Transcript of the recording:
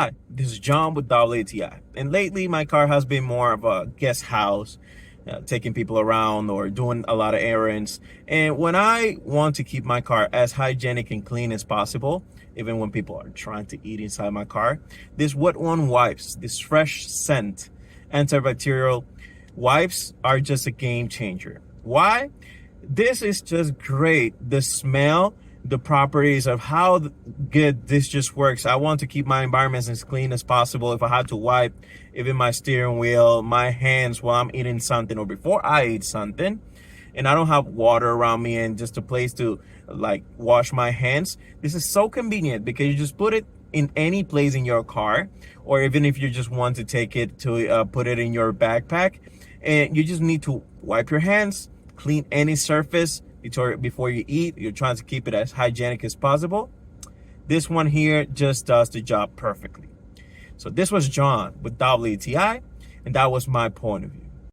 Hi, this is John with WTI, and lately my car has been more of a guest house, taking people around or doing a lot of errands. And when I want to keep my car as hygienic and clean as possible, even when people are trying to eat inside my car, this Wet One wipes, this fresh scent antibacterial wipes are just a game changer. Why? This is just great. The smell, the properties of how good this just works. I want to keep my environments as clean as possible. If I had to wipe even my steering wheel, my hands while I'm eating something or before I eat something, and I don't have water around me and just a place to like wash my hands, this is so convenient because you just put it in any place in your car, or even if you just want to take it to put it in your backpack, and you just need to wipe your hands, clean any surface before you eat. You're trying to keep it as hygienic as possible. This one here just does the job perfectly. So this was John with WTI, and that was my point of view.